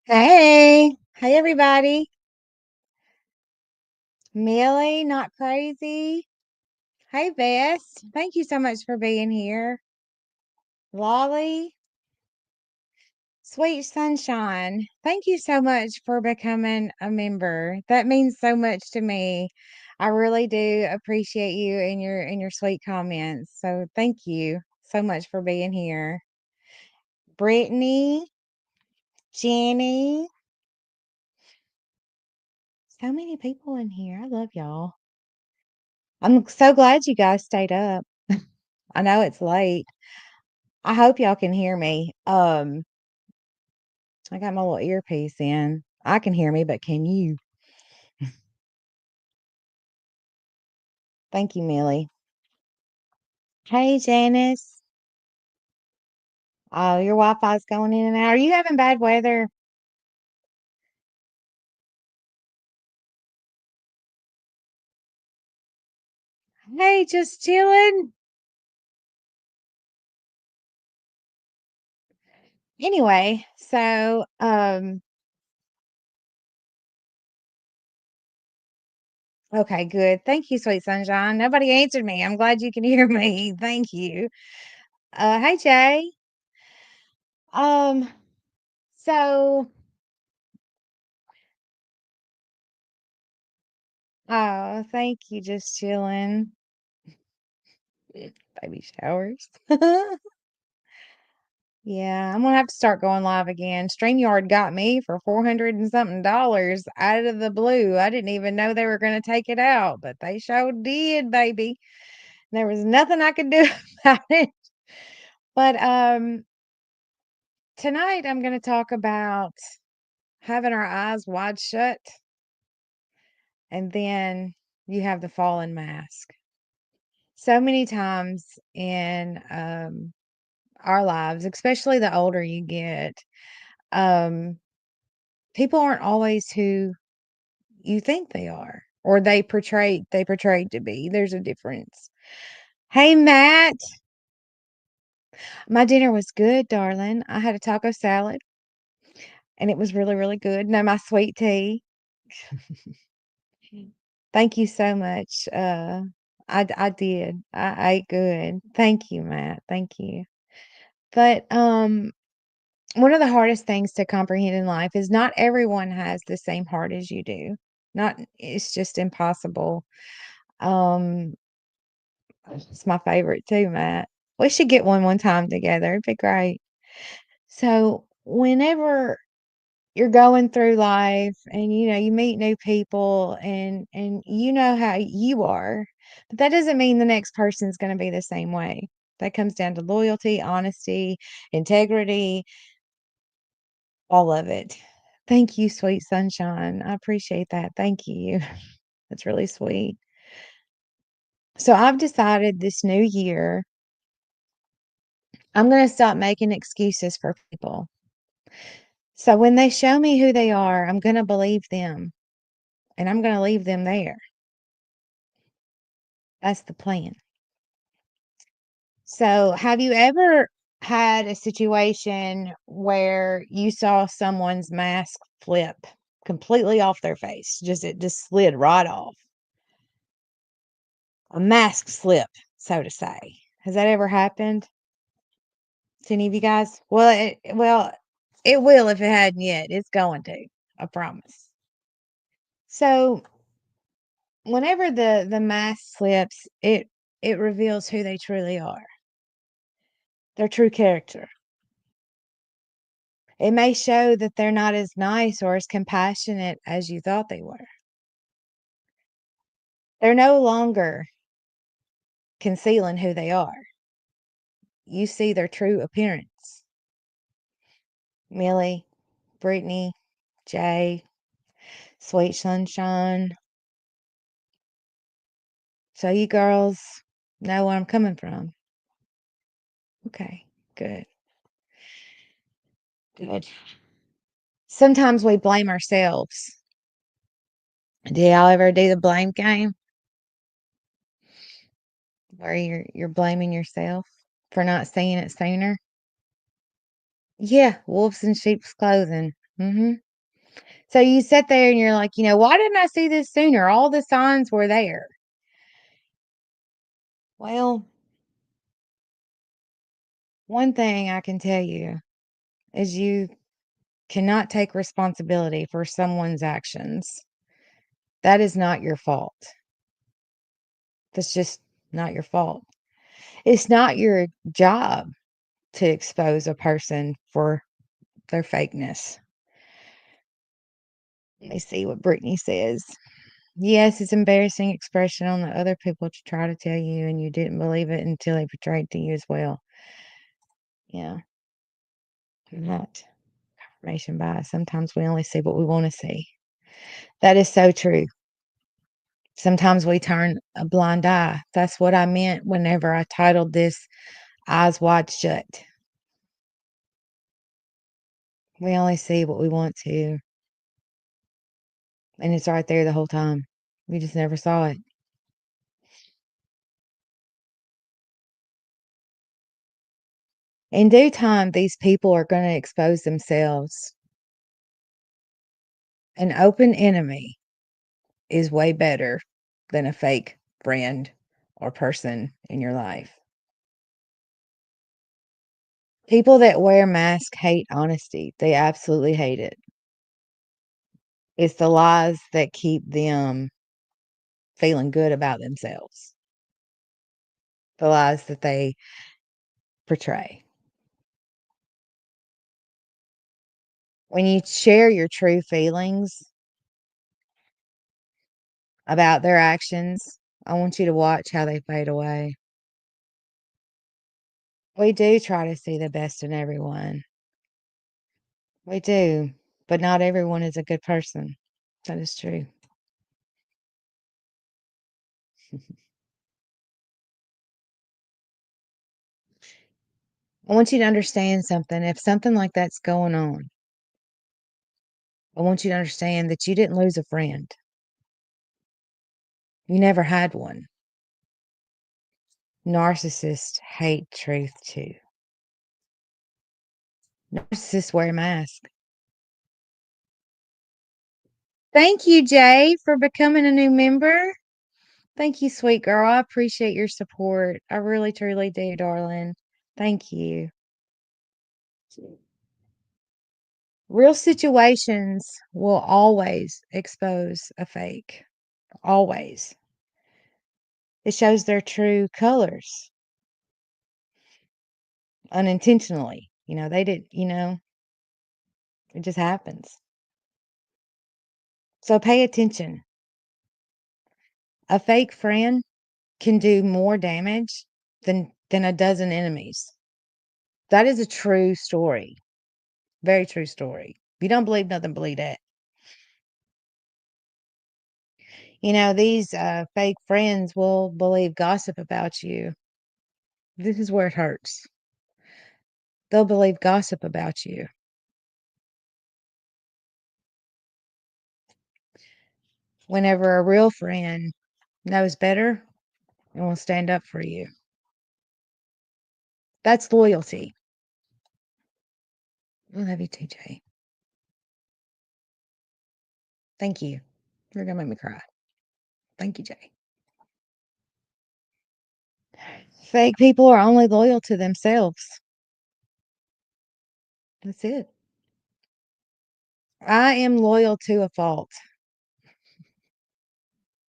Hey, hey everybody. Millie, not crazy. Hey Bess, thank you so much for being here. Lolly, sweet sunshine, thank you so much for becoming a member. That means so much to me. I really do appreciate you and your sweet comments. So thank you so much for being here. Brittany, Jenny, so many people in here. I love y'all. I'm so glad you guys stayed up. I know it's late. I hope y'all can hear me. I got my little earpiece in. I can hear me, but can you? Thank you, Millie. Hey, Janice. Oh, your Wi-Fi's going in and out. Are you having bad weather? Hey, just chilling. Anyway, okay, good. Thank you, sweet sunshine. Nobody answered me. I'm glad you can hear me. Thank you. Hey, Jay. Um, so, oh, thank you, just chilling. Baby showers. Yeah, I'm gonna have to start going live again. StreamYard got me for 400 and something dollars out of the blue. I didn't even know they were gonna take it out, but they sure did, baby. There was nothing I could do about it. But tonight I'm gonna talk about having our eyes wide shut, and then you have the fallen mask. So many times in our lives, especially the older you get, um, people aren't always who you think they are, or they portrayed to be. There's a difference. Hey, Matt. My dinner was good, darling. I had a taco salad, and it was really, really good. No, my sweet tea. Thank you so much. I did. I ate good. Thank you, Matt. Thank you. But, one of the hardest things to comprehend in life is not everyone has the same heart as you do. Not It's just impossible. Um, it's my favorite too, Matt. We should get one time together. It'd be great. So, whenever you're going through life and you meet new people and you know how you are, but that doesn't mean the next person's going to be the same way. That comes down to loyalty, honesty, integrity, all of it. Thank you, sweet sunshine. I appreciate that. Thank you. That's really sweet. So I've decided this new year I'm going to stop making excuses for people. So when they show me who they are, I'm going to believe them and I'm going to leave them there. That's the plan. So have you ever had a situation where you saw someone's mask flip completely off their face? It just slid right off. A mask slip, so to say. Has that ever happened to any of you guys? It will if it hadn't yet. It's going to. I promise. So whenever the mask slips, it reveals who they truly are, their true character. It may show that they're not as nice or as compassionate as you thought they were. They're no longer concealing who they are. you see their true appearance. Millie, Brittany, Jay, Sweet Sunshine. So you girls know where I'm coming from. Okay, good, good. Sometimes we blame ourselves. Do y'all ever do the blame game where you're blaming yourself for not seeing it sooner? Yeah, wolves in sheep's clothing. So you sit there and you're like, why didn't I see this sooner? All the signs were there. Well, one thing I can tell you is you cannot take responsibility for someone's actions. That is not your fault. That's just not your fault. It's not your job to expose a person for their fakeness. Let me see what Brittany says. Yes, it's embarrassing expression on the other people to try to tell you, and you didn't believe it until they betrayed to you as well. Yeah, not confirmation bias. Sometimes we only see what we want to see. That is so true. Sometimes we turn a blind eye. That's what I meant whenever I titled this Eyes Wide Shut. We only see what we want to, and it's right there the whole time. We just never saw it. In due time, these people are going to expose themselves. An open enemy is way better than a fake friend or person in your life. People that wear masks hate honesty. They absolutely hate it. It's the lies that keep them feeling good about themselves, the lies that they portray. When you share your true feelings about their actions, I want you to watch how they fade away. We do try to see the best in everyone. We do, but not everyone is a good person. That is true. I want you to understand something. If something like that's going on, I want you to understand that you didn't lose a friend. You never had one. Narcissists hate truth too. Narcissists wear a mask. Thank you, Jay, for becoming a new member. Thank you, sweet girl. I appreciate your support. I really, truly do, darling. Thank you. Real situations will always expose a fake. Always. It shows their true colors unintentionally. They did, it just happens. So pay attention. A fake friend can do more damage than a dozen enemies. That is a true story. Very true story. If you don't believe nothing, believe that. These fake friends will believe gossip about you. This is where it hurts. They'll believe gossip about you. Whenever a real friend knows better and will stand up for you. That's loyalty. I love you, TJ. Thank you. You're gonna make me cry. Thank you, Jay. Fake people are only loyal to themselves. That's it. I am loyal to a fault.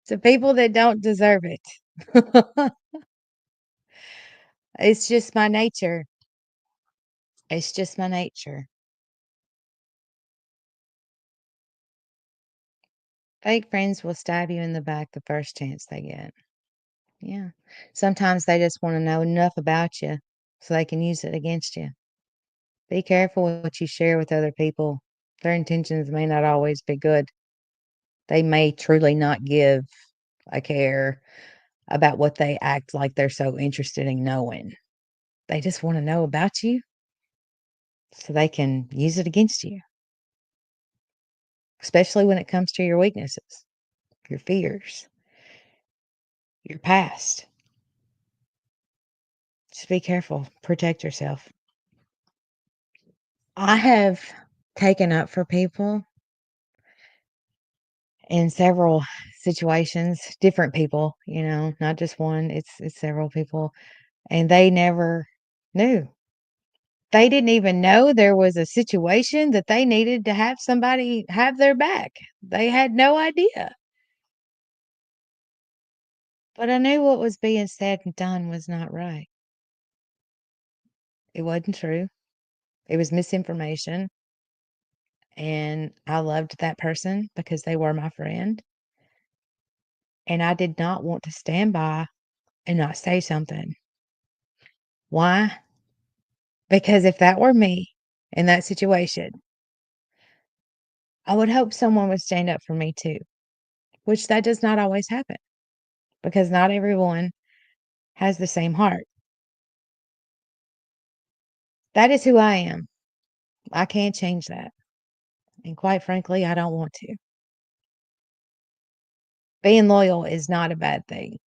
To people that don't deserve it. It's just my nature. It's just my nature. Fake friends will stab you in the back the first chance they get. Yeah. Sometimes they just want to know enough about you so they can use it against you. Be careful with what you share with other people. Their intentions may not always be good. They may truly not give a care about what they act like they're so interested in knowing. They just wanna know about you so they can use it against you, especially when it comes to your weaknesses, your fears, your past. Just be careful, protect yourself. I have taken up for people in several situations, different people, not just one, it's several people, and they never knew. They didn't even know there was a situation that they needed to have somebody have their back. They had no idea. But I knew what was being said and done was not right. It wasn't true. It was misinformation, and I loved that person because they were my friend, and I did not want to stand by and not say something. Why? Because if that were me in that situation, I would hope someone would stand up for me too, which that does not always happen because not everyone has the same heart. That is who I am. I can't change that. And quite frankly, I don't want to. Being loyal is not a bad thing.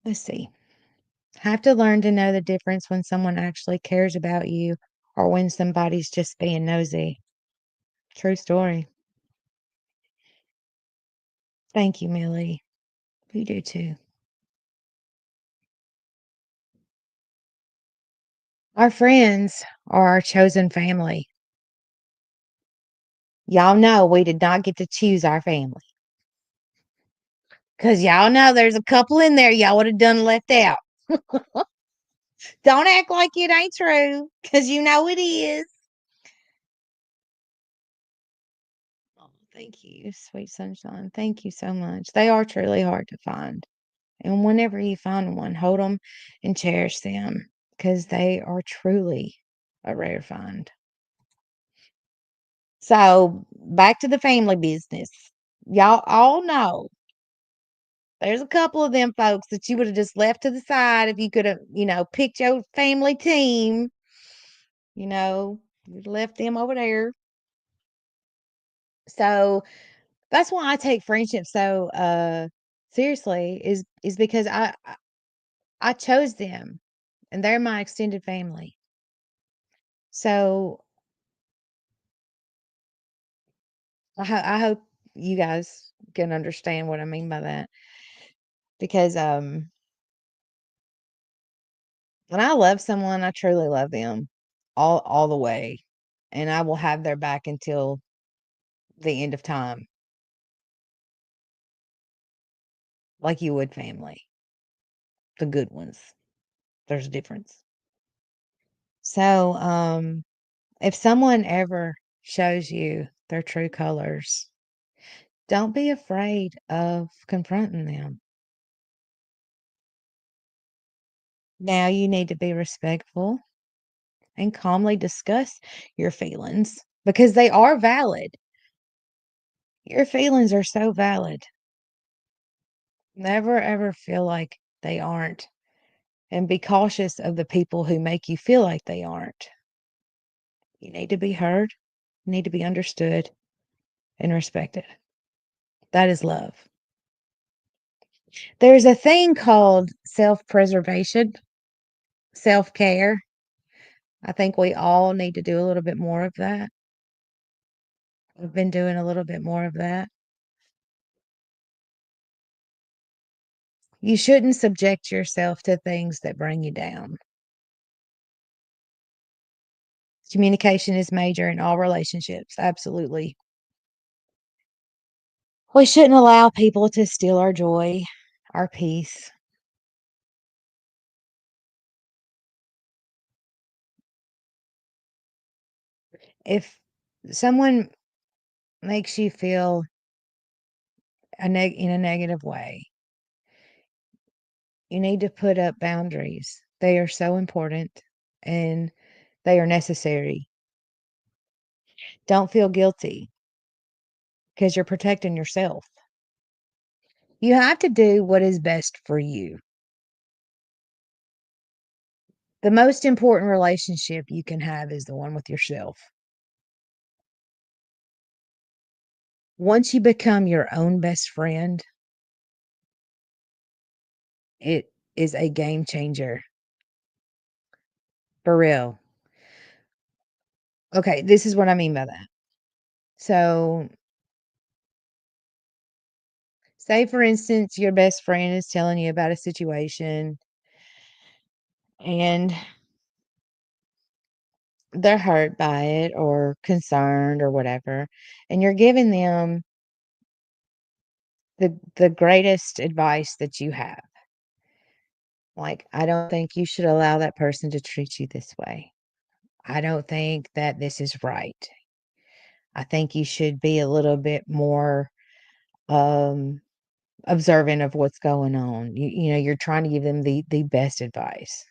Let's see. Have to learn to know the difference when someone actually cares about you or when somebody's just being nosy. True story. Thank you, Millie. You do too. Our friends are our chosen family. Y'all know we did not get to choose our family. Because y'all know there's a couple in there y'all would have done left out. Don't act like it ain't true, because you know it is. Oh, thank you, sweet sunshine. Thank you so much. They are truly hard to find. And whenever you find one, hold them and cherish them because they are truly a rare find. So, back to the family business. Y'all all know there's a couple of them folks that you would have just left to the side if you could have, picked your family team, you left them over there. So, that's why I take friendship so seriously is because I chose them and they're my extended family. So, I hope you guys can understand what I mean by that because when I love someone, I truly love them all the way, and I will have their back until the end of time, like you would family, the good ones. There's a difference. So, if someone ever shows you their true colors, don't be afraid of confronting them. Now you need to be respectful and calmly discuss your feelings because they are valid. Your feelings are so valid. Never ever feel like they aren't, and be cautious of the people who make you feel like they aren't. You need to be heard, you need to be understood and respected. That is love. There's a thing called self preservation, self care. I think we all need to do a little bit more of that. I've been doing a little bit more of that. You shouldn't subject yourself to things that bring you down. Communication is major in all relationships, absolutely. We shouldn't allow people to steal our joy, our peace. If someone makes you feel in a negative way, You need to put up boundaries. They are so important and they are necessary. Don't feel guilty because you're protecting yourself. You have to do what is best for you. The most important relationship you can have is the one with yourself. Once you become your own best friend, it is a game changer. For real. Okay, this is what I mean by that. So, say for instance, your best friend is telling you about a situation and they're hurt by it or concerned or whatever, and you're giving them the greatest advice that you have. Like, I don't think you should allow that person to treat you this way. I don't think that this is right. I think you should be a little bit more um observant of what's going on. You know, you're trying to give them the best advice.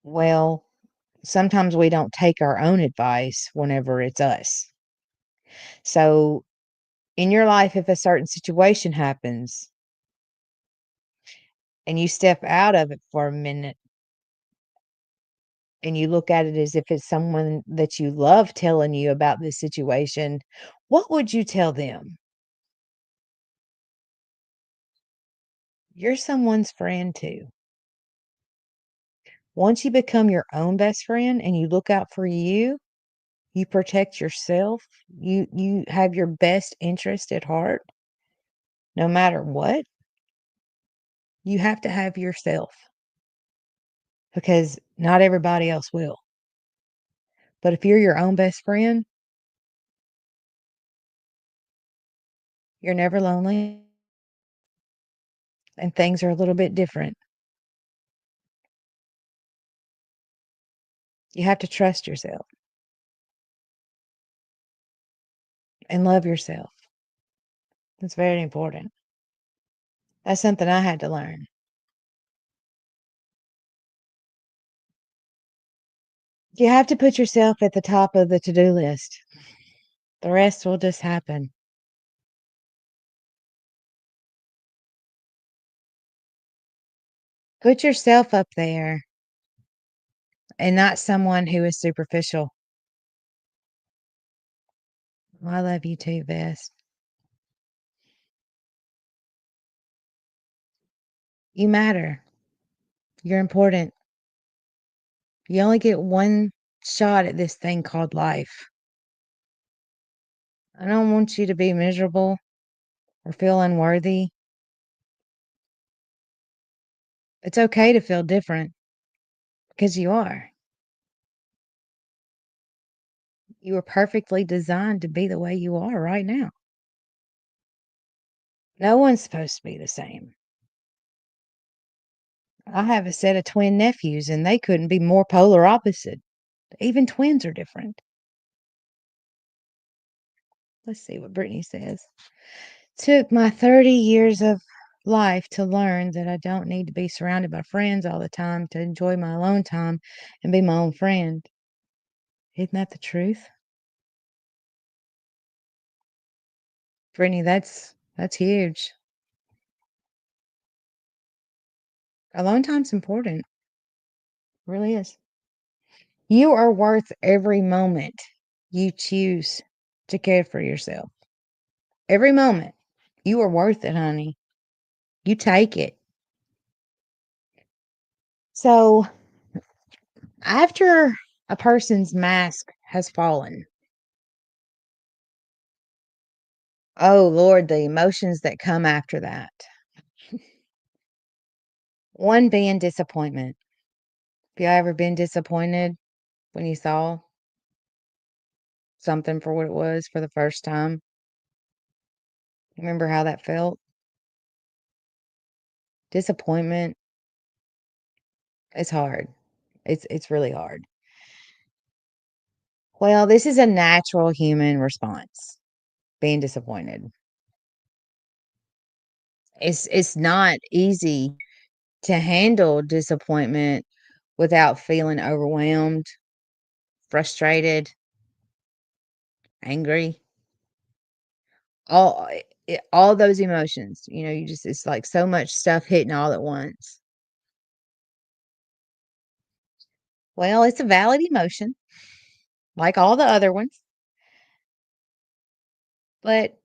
Well, sometimes we don't take our own advice whenever it's us. So, in your life, if a certain situation happens and you step out of it for a minute and you look at it as if it's someone that you love telling you about this situation, what would you tell them? You're someone's friend too. Once you become your own best friend and you look out for you, you protect yourself, you have your best interest at heart, no matter what, you have to have yourself because not everybody else will. But if you're your own best friend, you're never lonely and things are a little bit different. You have to trust yourself and love yourself. That's very important. That's something I had to learn. You have to put yourself at the top of the to-do list. The rest will just happen. Put yourself up there and not someone who is superficial. I love you too, best. You matter. You're important. You only get one shot at this thing called life. I don't want you to be miserable or feel unworthy. It's okay to feel different because you are. You were perfectly designed to be the way you are right now. No one's supposed to be the same. I have a set of twin nephews, and they couldn't be more polar opposite. Even twins are different. Let's see what Brittany says. Took my 30 years of life to learn that I don't need to be surrounded by friends all the time to enjoy my alone time and be my own friend. Isn't that the truth? Brittany, that's huge. Alone time's important. It really is. You are worth every moment you choose to care for yourself. Every moment. You are worth it, honey. You take it. So, after a person's mask has fallen, oh Lord, the emotions that come after that. One being disappointment. Have you ever been disappointed when you saw something for what it was for the first time? Remember how that felt? Disappointment is hard. It's really hard. Well, this is a natural human response, being disappointed. It's not easy to handle disappointment without feeling overwhelmed, frustrated, angry, all all those emotions, you just it's like so much stuff hitting all at once. Well, it's a valid emotion, like all the other ones, but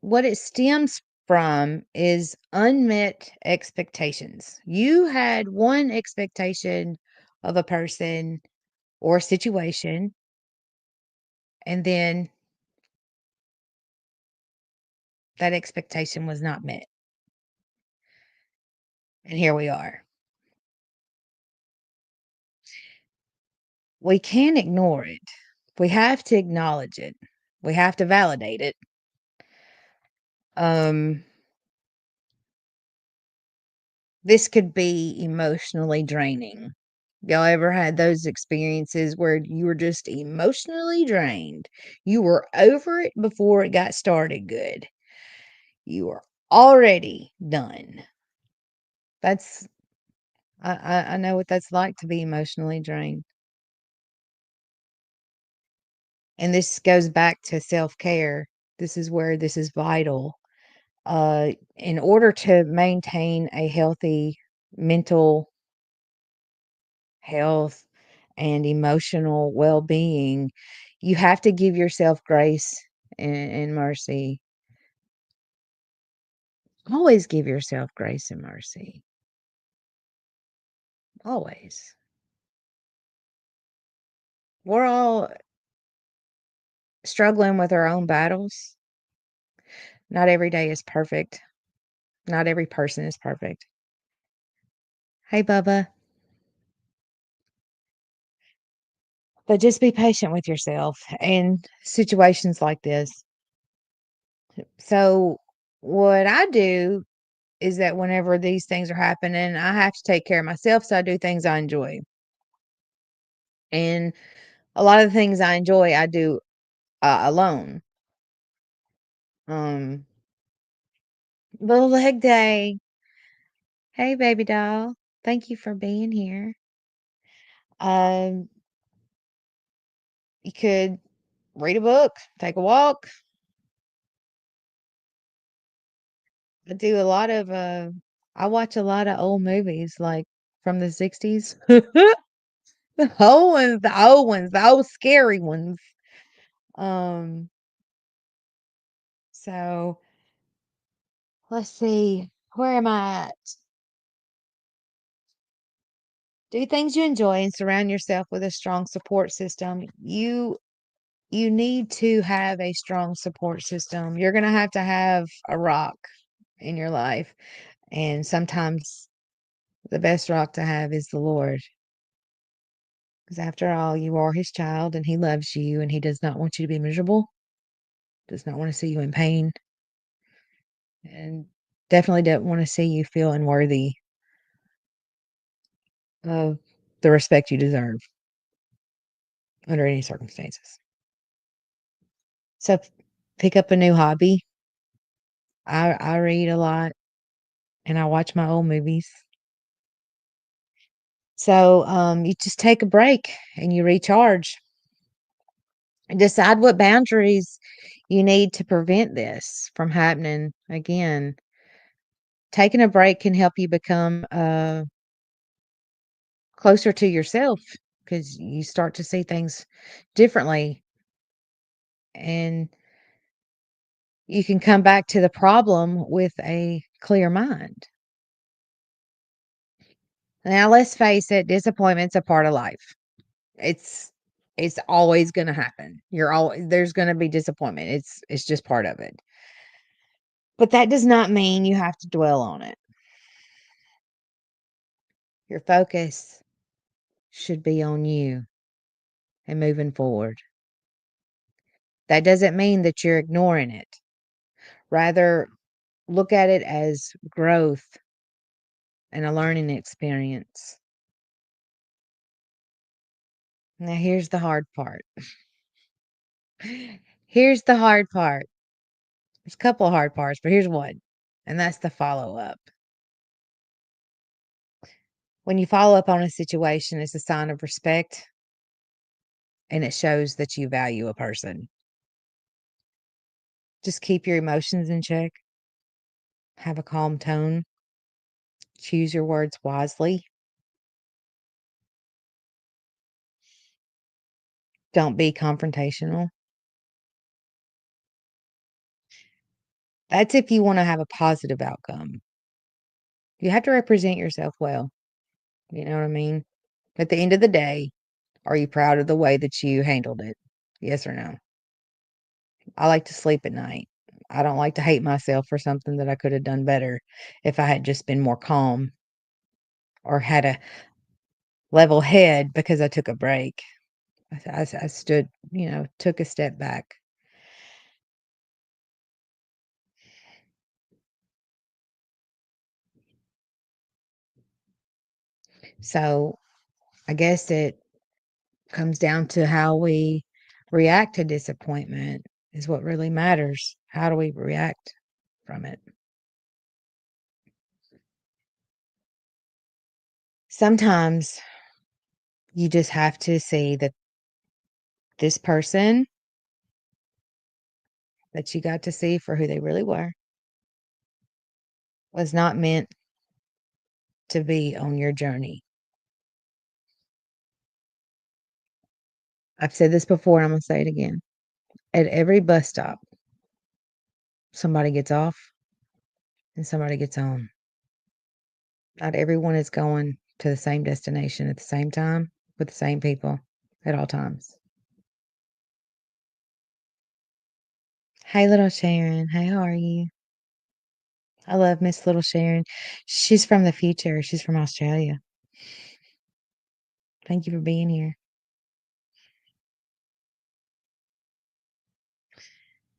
what it stems from is unmet expectations. You had one expectation of a person or situation, and then that expectation was not met. And here we are. We can't ignore it. We have to acknowledge it. We have to validate it. Um, this could be emotionally draining. Y'all ever had those experiences where you were just emotionally drained? You were over it before it got started good. You were already done. That's I know what that's like to be emotionally drained. And this goes back to self-care. This is where this is vital. In order to maintain a healthy mental health and emotional well-being, you have to give yourself grace and mercy. Always give yourself grace and mercy. Always. We're all struggling with our own battles. Not every day is perfect. Not every person is perfect. Hey, Bubba. But just be patient with yourself in situations like this. So, what I do is that whenever these things are happening, I have to take care of myself, so I do things I enjoy. And a lot of the things I enjoy, I do, alone. Um, Little leg day. Hey, baby doll. Thank you for being here. Um, you could read a book, take a walk. I do a lot of, I watch a lot of old movies, like, from the '60s. The old scary ones. Um, so let's see, where am I at? Do things you enjoy and surround yourself with a strong support system. You need to have a strong support system. You're gonna have to have a rock in your life, and sometimes the best rock to have is the Lord. Because after all, you are his child and he loves you and he does not want you to be miserable, does not want to see you in pain, and definitely don't want to see you feel unworthy of the respect you deserve under any circumstances. So pick up a new hobby. I read a lot and I watch my old movies. So you just take a break and you recharge. And decide what boundaries you need to prevent this from happening again. Taking a break can help you become closer to yourself because you start to see things differently and you can come back to the problem with a clear mind. Now, let's face it, disappointment's a part of life. It's it's always going to happen. There's going to be disappointment. It's just part of it. But that does not mean you have to dwell on it. Your focus should be on you and moving forward. That doesn't mean that you're ignoring it. Rather, look at it as growth and a learning experience. Now, here's the hard part. Here's the hard part. There's a couple of hard parts, but here's one. and that's the follow-up. When you follow up on a situation, it's a sign of respect, and it shows that you value a person. Just keep your emotions in check, have a calm tone, choose your words wisely, don't be confrontational. That's if you wanna have a positive outcome. You have to represent yourself well, you know what I mean? At the end of the day, are you proud of the way that you handled it? Yes or no? I like to sleep at night. I don't like to hate myself for something that I could have done better if I had just been more calm or had a level head because I took a break. I stood, took a step back. So I guess it comes down to how we react to disappointment is what really matters. How do we react from it? Sometimes you just have to see that this person that you got to see for who they really were was not meant to be on your journey. I've said this before and I'm going to say it again. At every bus stop, somebody gets off and somebody gets on. Not everyone is going to the same destination at the same time with the same people at all times. Hey, little Sharon. Hey, how are you? I love Miss Little Sharon. She's from the future. She's from Australia. Thank you for being here.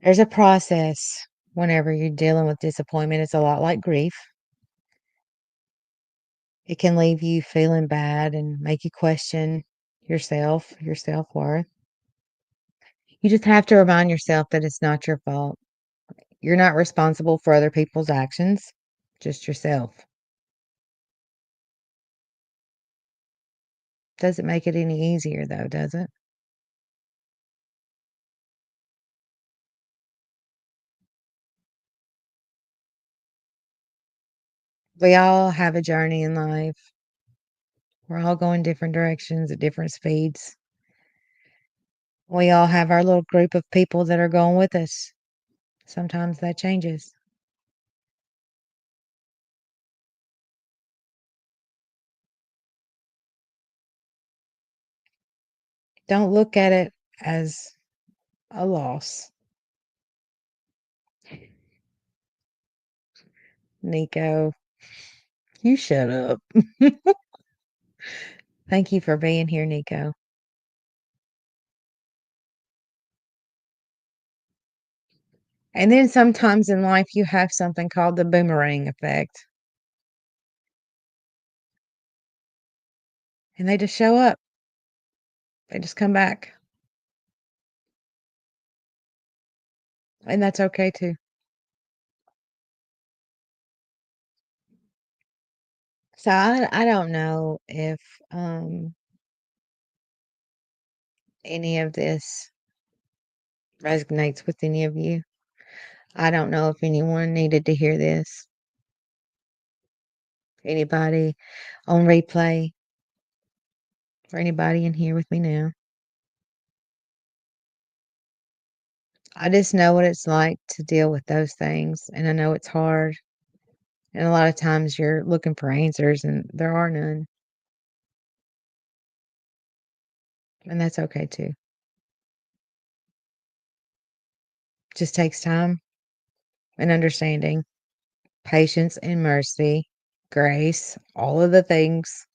There's a process whenever you're dealing with disappointment. It's a lot like grief. It can leave you feeling bad and make you question yourself, your self-worth. You just have to remind yourself that it's not your fault. You're not responsible for other people's actions, just yourself. Doesn't make it any easier though, does it? We all have a journey in life. We're all going different directions at different speeds. We all have our little group of people that are going with us. Sometimes that changes. Don't look at it as a loss. Nico, you shut up. Thank you for being here, Nico. And then sometimes in life you have something called the boomerang effect, and they just show up. They just come back, and that's okay too. So I don't know if any of this resonates with any of you. I don't know if anyone needed to hear this. Anybody on replay or anybody in here with me now. I just know what it's like to deal with those things, and I know it's hard. And a lot of times you're looking for answers and there are none, and that's okay too. Just takes time and understanding, patience and mercy, grace, all of the things.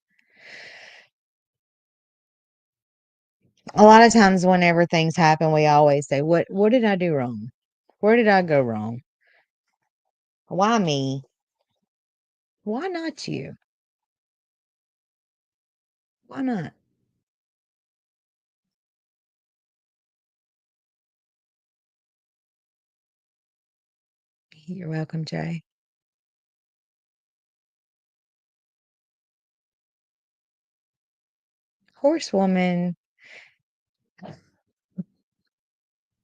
A lot of times whenever things happen, we always say, "What did I do wrong? Where did I go wrong? Why me? Why not you? Why not?" You're welcome, Jay. Horsewoman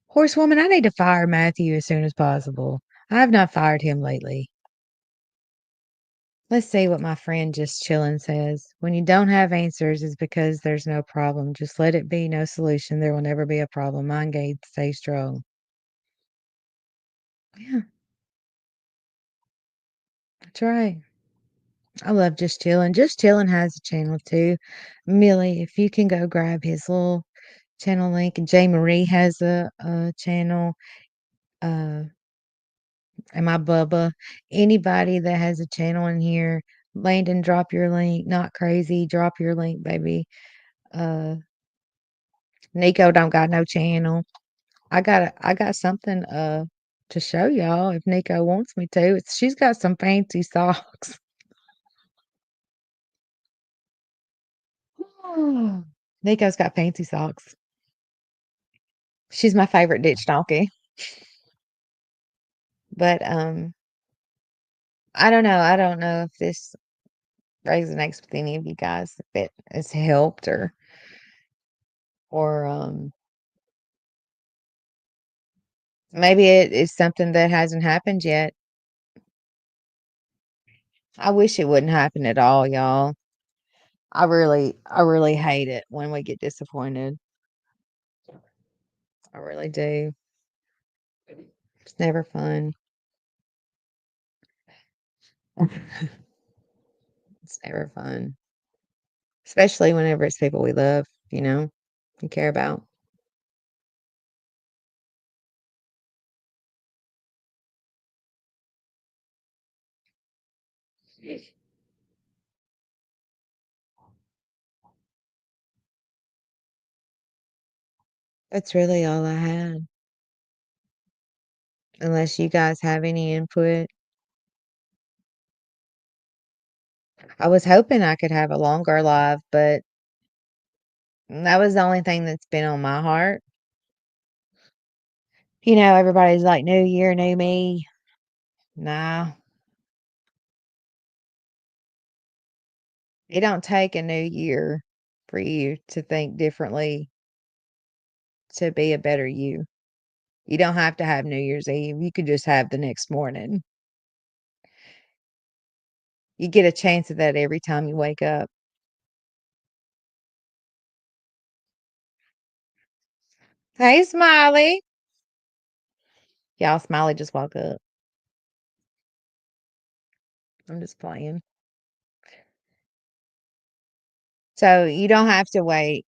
Horsewoman, I need to fire Matthew as soon as possible. I have not fired him lately. Let's see what my friend Just Chillin' says. When you don't have answers, it's because there's no problem. Just let it be, no solution. There will never be a problem. Mind gates, stay strong. Yeah, that's right. I love Just Chillin'. Just Chillin' has a channel too. Millie, if you can go grab his little channel link. And Jay Marie has a channel. Uh, and my Bubba. Anybody that has a channel in here, Landon, drop your link. Not crazy, drop your link, baby. Uh, Nico don't got no channel. I got something to show y'all if Nico wants me to. She's got some fancy socks. Nico's got fancy socks. She's my favorite ditch donkey. But I don't know. I don't know if this resonates with any of you guys, if it has helped or maybe it is something that hasn't happened yet. I wish it wouldn't happen at all, y'all. I really hate it when we get disappointed. I really do. It's never fun. It's never fun, especially whenever it's people we love, and care about. That's really all I had, unless you guys have any input. I was hoping I could have a longer live, but that was the only thing that's been on my heart. Everybody's like, "New year, new me." Nah, it don't take a new year for you to think differently, to be a better you. You don't have to have New Year's Eve. You could just have the next morning. You get a chance at that every time you wake up. Hey, Smiley. Y'all, Smiley just woke up. I'm just playing. So you don't have to wait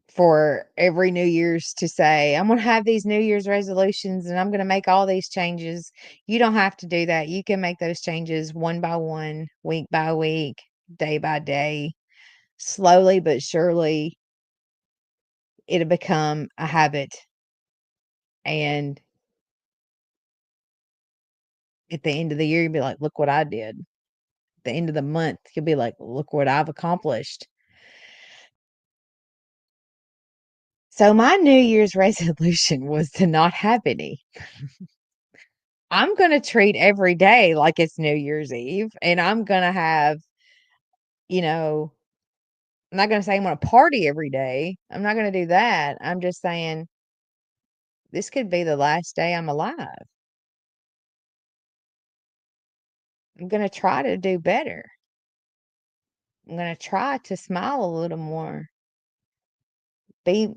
for every New Year's to say, I'm going to have these New Year's resolutions and I'm going to make all these changes. You don't have to do that. You can make those changes one by one, week by week, day by day. Slowly but surely, it'll become a habit. And at the end of the year, you'll be like, look what I did. At the end of the month, you'll be like, look what I've accomplished. So my New Year's resolution was to not have any. I'm going to treat every day like it's New Year's Eve, and I'm going to have, you know, I'm not going to say I'm going to party every day. I'm not going to do that. I'm just saying this could be the last day I'm alive. I'm going to try to do better. I'm going to try to smile a little more, be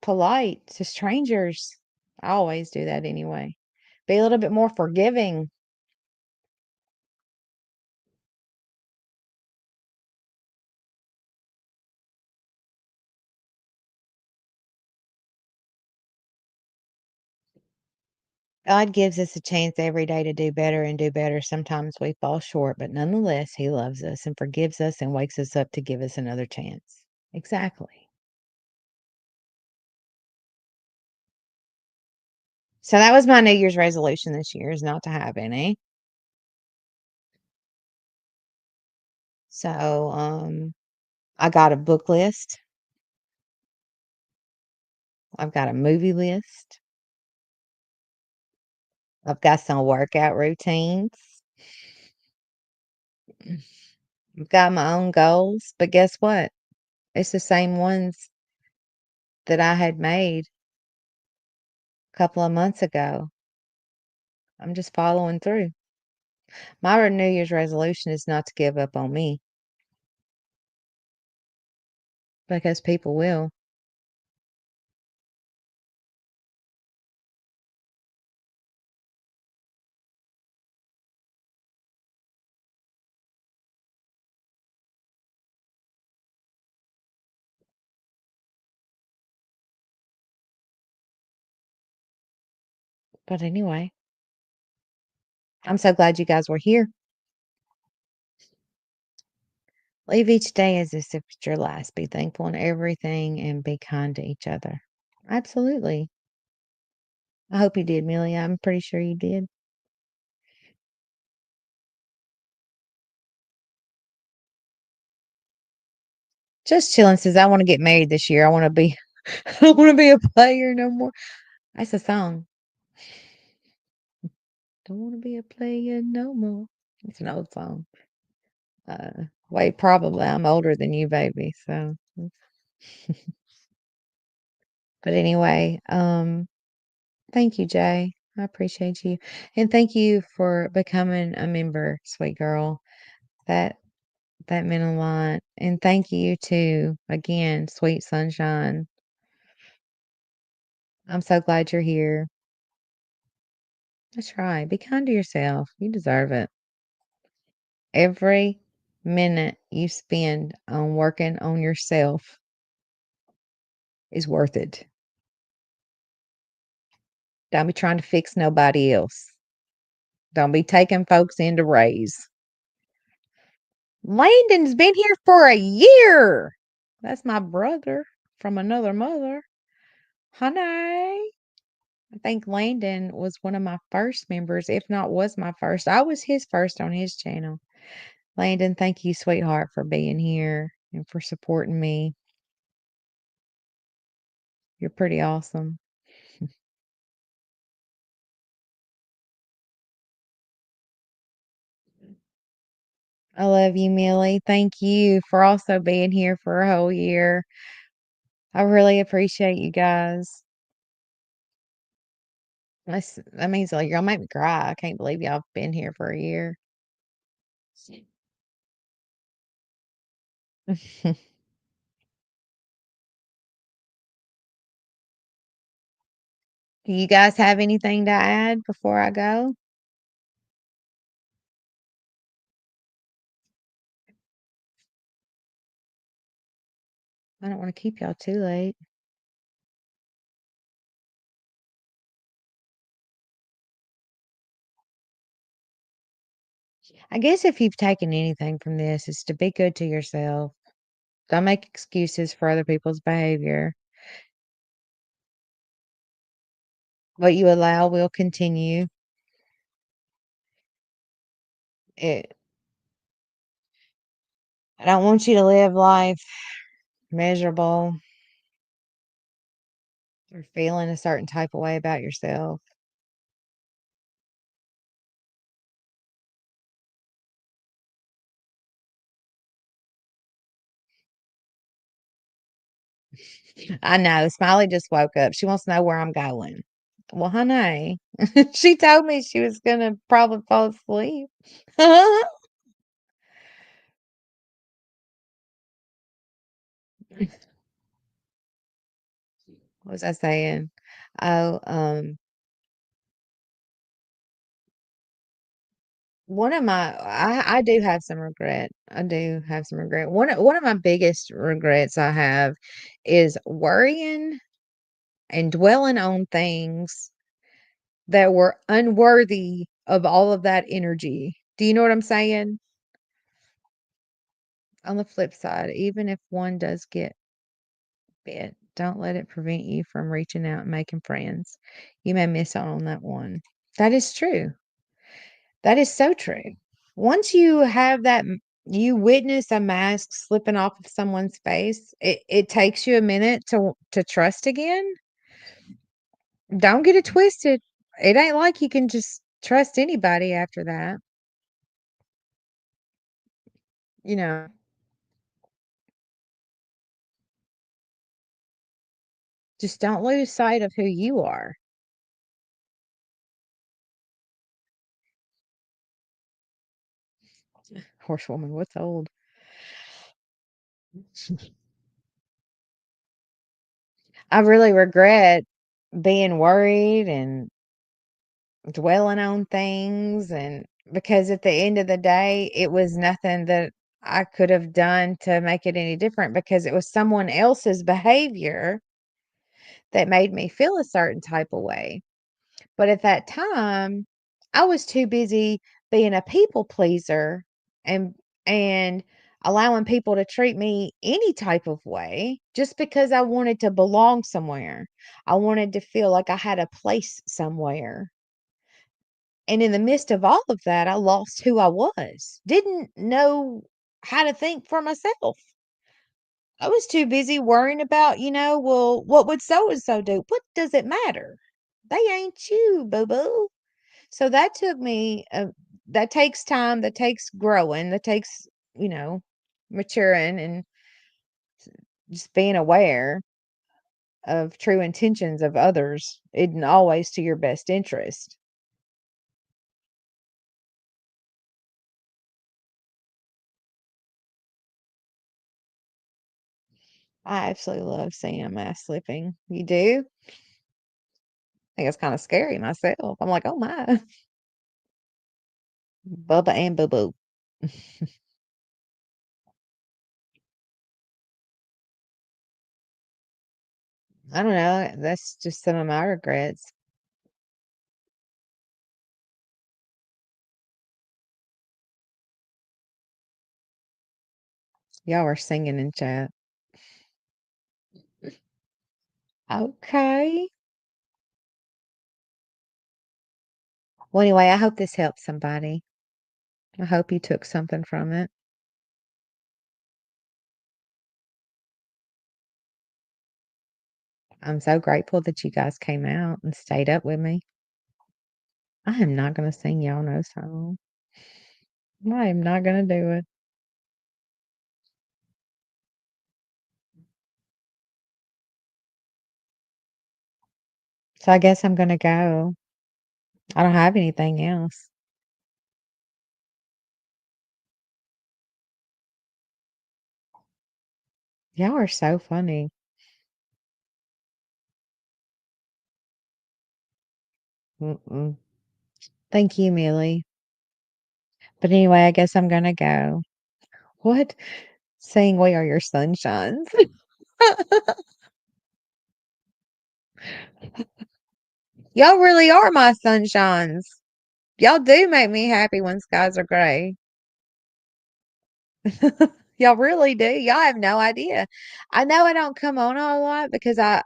polite to strangers. I always do that anyway. Be a little bit more forgiving. God gives us a chance every day to do better and do better. Sometimes we fall short, but nonetheless, He loves us and forgives us and wakes us up to give us another chance. Exactly. So that was my New Year's resolution this year, is not to have any. So, I got a book list. I've got a movie list. I've got some workout routines. I've got my own goals, but guess what? It's the same ones that I had made a couple of months ago. I'm just following through. My New Year's resolution is not to give up on me because people will. But anyway, I'm so glad you guys were here. Live each day as if it's your last. Be thankful in everything and be kind to each other. Absolutely. I hope you did, Millie. I'm pretty sure you did. Just chilling says I want to get married this year. I want to be I don't want to be a player no more. That's a song. Don't want to be a player no more. It's an old song. Wait, probably I'm older than you, baby. So, but anyway, thank you, Jay. I appreciate you, and thank you for becoming a member, sweet girl. That that meant a lot, and thank you too again, sweet sunshine. I'm so glad you're here. That's right. Be kind to yourself. You deserve it. Every minute you spend on working on yourself is worth it. Don't be trying to fix nobody else. Don't be taking folks into raise. Landon's been here for a year. That's my brother from another mother. Honey. I think Landon was one of my first members, if not was my first. I was his first on his channel. Landon, thank you, sweetheart, for being here and for supporting me. You're pretty awesome. I love you, Millie. Thank you for also being here for a whole year. I really appreciate you guys. That means like y'all make me cry. I can't believe y'all been here for a year. Do you guys have anything to add before I go? I don't want to keep y'all too late. I guess if you've taken anything from this, it's to be good to yourself. Don't make excuses for other people's behavior. What you allow will continue. It, I don't want you to live life miserable or feeling a certain type of way about yourself. I know. Smiley just woke up. She wants to know where I'm going. Well, honey, she told me she was gonna probably fall asleep. What was I saying? Oh, one of my I do have some regret. I do have some regret. One of my biggest regrets I have is worrying and dwelling on things that were unworthy of all of that energy. Do you know what I'm saying? On the flip side, even if one does get bit, don't let it prevent you from reaching out and making friends. You may miss out on that one. That is true. That is so true. Once you have that, you witness a mask slipping off of someone's face, it takes you a minute to trust again. Don't get it twisted. It ain't like you can just trust anybody after that. You know, Just don't lose sight of who you are. Horsewoman, what's old? I really regret being worried and dwelling on things, and because at the end of the day, it was nothing that I could have done to make it any different because it was someone else's behavior that made me feel a certain type of way. But at that time, I was too busy being a people pleaser and and allowing people to treat me any type of way just because I wanted to belong somewhere. I wanted to feel like I had a place somewhere. And in the midst of all of that, I lost who I was. Didn't know how to think for myself. I was too busy worrying about, well, what would so and so do? What does it matter? They ain't you, boo boo. So that took me, that takes time, that takes growing, that takes, you know, maturing and just being aware of true intentions of others isn't always to your best interest. I absolutely love seeing a mask slipping. You do? I think it's kind of scary myself. I'm like, oh my, Bubba and Boo Boo. I don't know. That's just some of my regrets. Y'all were singing in chat. Okay. Well, anyway, I hope this helps somebody. I hope you took something from it. I'm so grateful that you guys came out and stayed up with me. I am not going to sing y'all no song. I am not going to do it. So I guess I'm going to go. I don't have anything else. Y'all are so funny. Mm-mm. Thank you, Millie. But anyway, I guess I'm going to go. What? Saying we are your sunshines. Y'all really are my sunshines. Y'all do make me happy when skies are gray. Y'all really do. Y'all have no idea. I know I don't come on a lot because I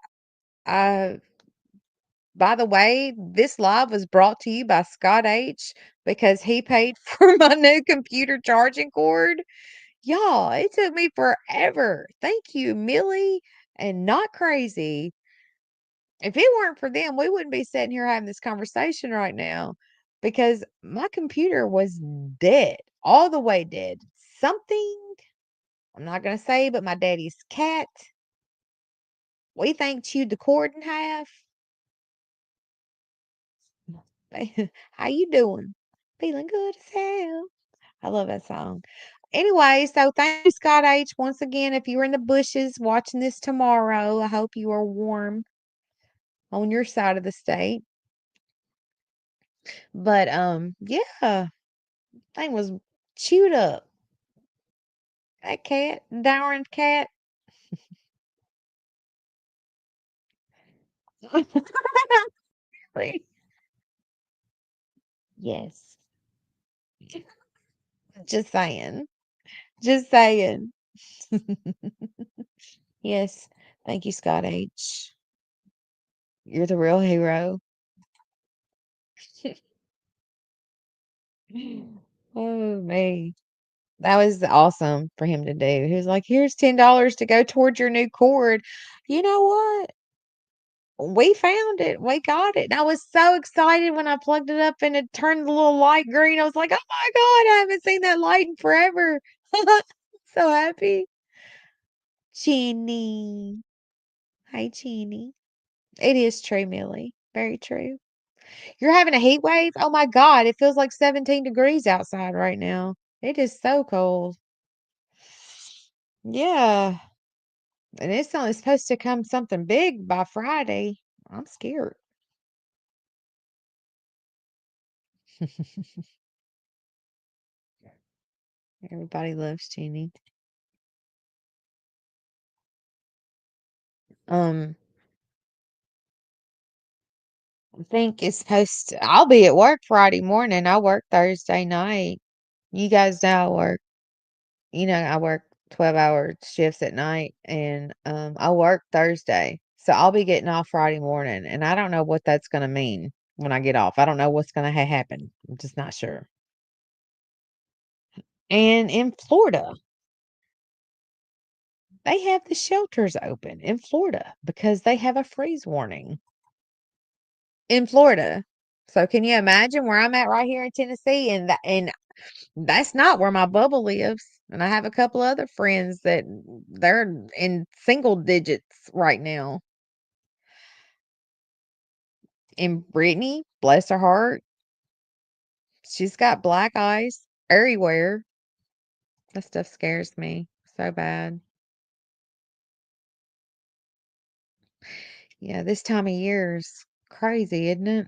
by the way, this live was brought to you by Scott H because he paid for my new computer charging cord. Y'all, it took me forever. Thank you, Millie and Not Crazy. If it weren't for them, we wouldn't be sitting here having this conversation right now because my computer was dead, all the way dead. Something, I'm not going to say, but my daddy's cat, we think chewed the cord in half. How you doing? Feeling good as hell. I love that song. Anyway, so thank you, Scott H. Once again, if you're in the bushes watching this tomorrow, I hope you are warm on your side of the state. But yeah, thing was chewed up. That cat, Darren cat. Yes. Just saying. Just saying. Yes. Thank you, Scott H. You're the real hero. Oh, me. That was awesome for him to do. He was like, "Here's $10 to go towards your new cord." You know what? We found it. We got it. And I was so excited when I plugged it up and it turned the little light green. I was like, "Oh my God, I haven't seen that light in forever." So happy. Chinny. Hi, Chinny. It is true, Millie. Very true. You're having a heat wave? Oh my god, it feels like 17 degrees outside right now. It is so cold. Yeah, and it's only supposed to come something big by Friday. I'm scared. Everybody loves Jenny. Um, I think it's supposed to I'll be at work Friday morning. I work Thursday night. You guys know I work, I work 12-hour shifts at night and I work Thursday. So I'll be getting off Friday morning and I don't know what that's going to mean when I get off. I don't know what's going to happen. I'm just not sure. And in Florida, they have the shelters open in Florida because they have a freeze warning in Florida. So can you imagine where I'm at right here in Tennessee and that's not where my bubble lives. And I have a couple other friends that they're in single digits right now. And Brittany, bless her heart, she's got black eyes everywhere. That stuff scares me so bad. Yeah, this time of year is crazy, isn't it?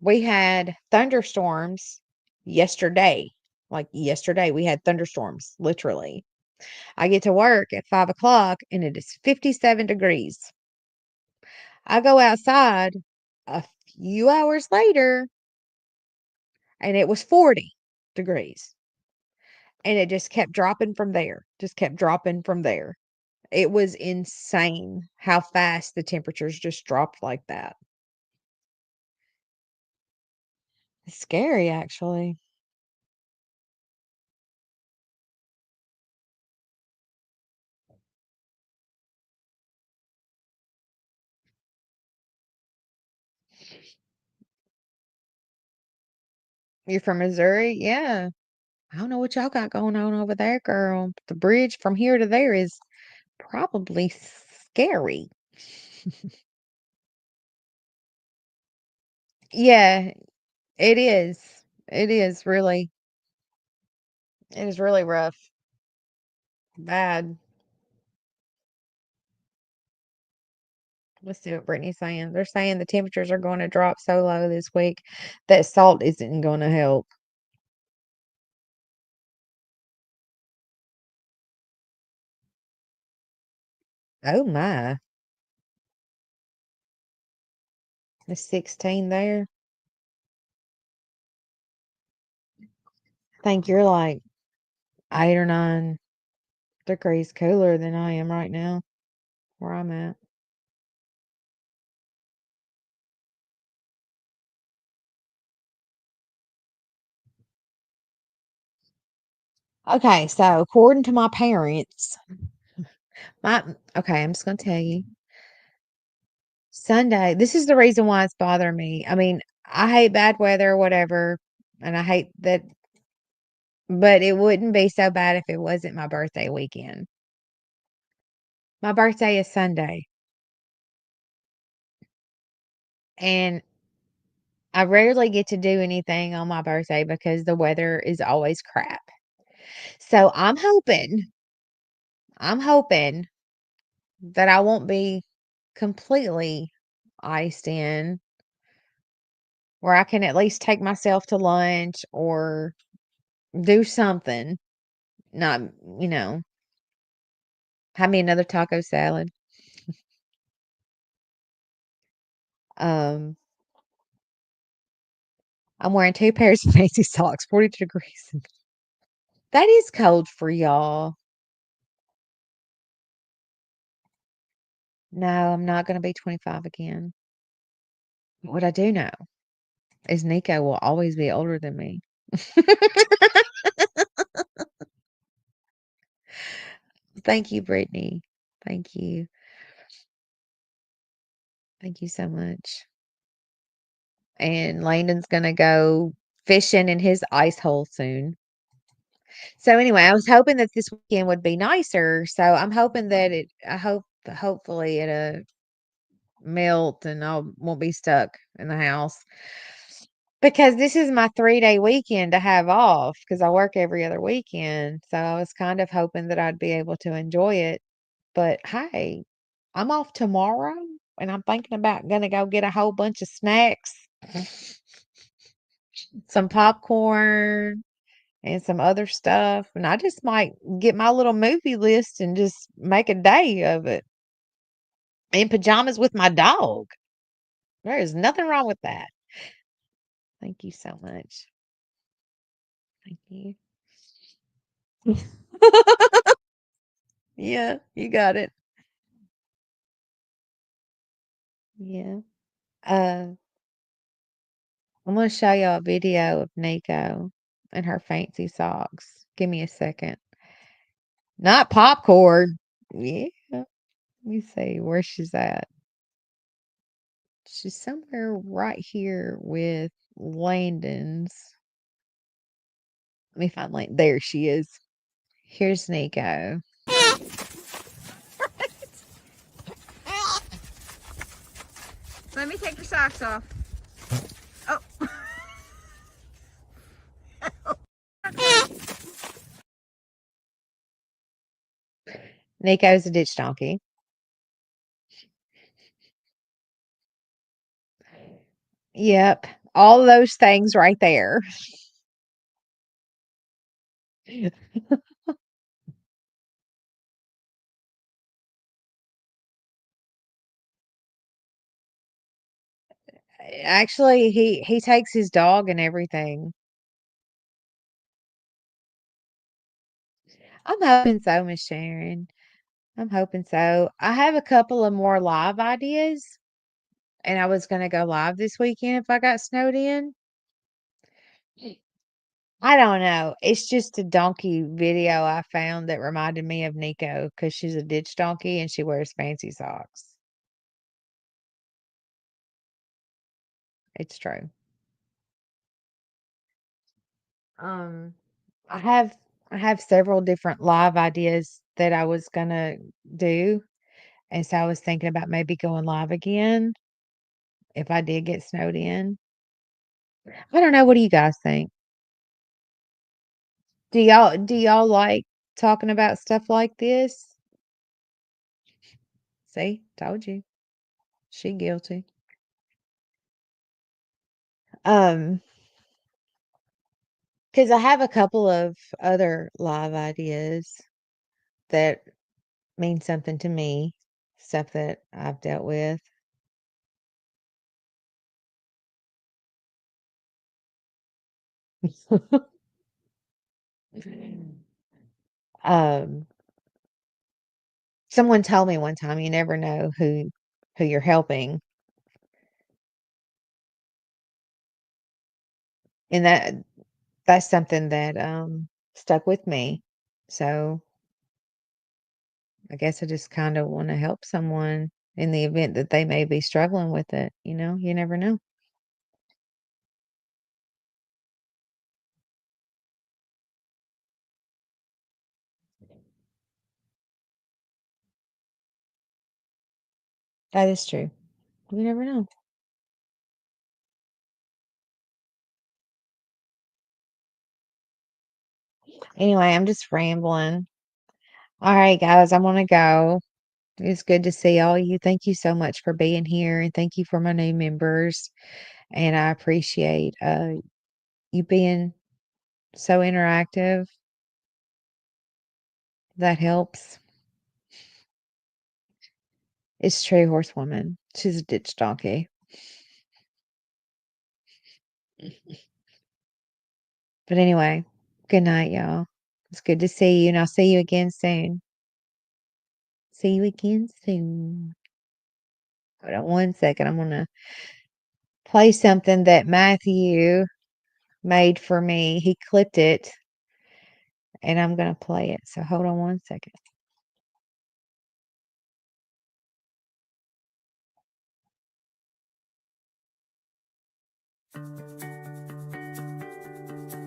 We had thunderstorms yesterday. Like yesterday, we had thunderstorms, literally. I get to work at 5 o'clock and it is 57 degrees. I go outside a few hours later and it was 40 degrees. And it just kept dropping from there, just kept dropping from there. It was insane how fast the temperatures just dropped like that. It's scary, actually. You're from Missouri? Yeah. I don't know what y'all got going on over there, girl. The bridge from here to there is probably scary. Yeah, it is. It is really, it is really rough. Bad. Let's see what Brittany's saying. They're saying the temperatures are going to drop so low this week that salt isn't going to help. Oh my. It's 16 there. I think you're like 8 or 9 degrees cooler than I am right now, where I'm at. Okay, so according to my parents, my okay, I'm just gonna tell you. Sunday, this is the reason why it's bothering me. I mean, I hate bad weather, whatever, and I hate that, but it wouldn't be so bad if it wasn't my birthday weekend. My birthday is Sunday, and I rarely get to do anything on my birthday because the weather is always crap. So I'm hoping that I won't be completely iced in, where I can at least take myself to lunch or do something. Not, you know, have me another taco salad. Um, I'm wearing 2 pairs of fancy socks, 42 degrees. That is cold for y'all. No, I'm not gonna be 25 again. What I do know is Nico will always be older than me. Thank you, Brittany. Thank you. Thank you so much. And Landon's gonna go fishing in his ice hole soon. So anyway, I was hoping that this weekend would be nicer. So I'm hoping that hopefully melt and I won't be stuck in the house. Because this is my 3-day weekend to have off because I work every other weekend. So I was kind of hoping that I'd be able to enjoy it. But hey, I'm off tomorrow and I'm thinking about gonna go get a whole bunch of snacks, some popcorn and some other stuff. And I just might get my little movie list and just make a day of it in pajamas with my dog. There is nothing wrong with that. Thank you so much. Thank you. Yeah, you got it. Yeah. Uh, I'm gonna show y'all a video of Nico and her fancy socks. Give me a second. Not popcorn. Yeah. Let me see where she's at. She's somewhere right here with Landon's. Let me find Landon. There she is. Here's Nico. Let me take your socks off. Oh. Nico's a ditch donkey. Yep. All those things right there. Actually, he takes his dog and everything. I'm hoping so, Miss Sharon. I'm hoping so. I have a couple of more live ideas, and I was gonna go live this weekend if I got snowed in. I don't know. It's just a donkey video I found that reminded me of Nico because she's a ditch donkey and she wears fancy socks. It's true. Um, I have I have several different live ideas that I was gonna do, and so I was thinking about maybe going live again if I did get snowed in. I don't know. What do you guys think? Do y'all like talking about stuff like this? See, told you. She guilty. Um, because I have a couple of other live ideas that mean something to me, stuff that I've dealt with. Um, someone told me one time you never know who you're helping, and that's something that stuck with me. So I guess I just kind of want to help someone in the event that they may be struggling with it. You never know. That is true. You never know. Anyway, I'm just rambling. All right, guys, I want to go. It's good to see all you. Thank you so much for being here, and thank you for my new members. And I appreciate you being so interactive. That helps. It's true, horsewoman. She's a ditch donkey. But anyway, good night, y'all. It's good to see you, and I'll see you again soon. See you again soon. Hold on one second. I'm gonna play something that Matthew made for me. He clipped it, and I'm gonna play it. So hold on one second.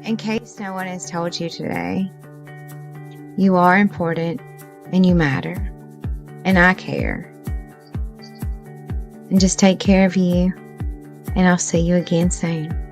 In case no one has told you today, you are important and you matter, and I care. and just take care of you, and I'll see you again soon.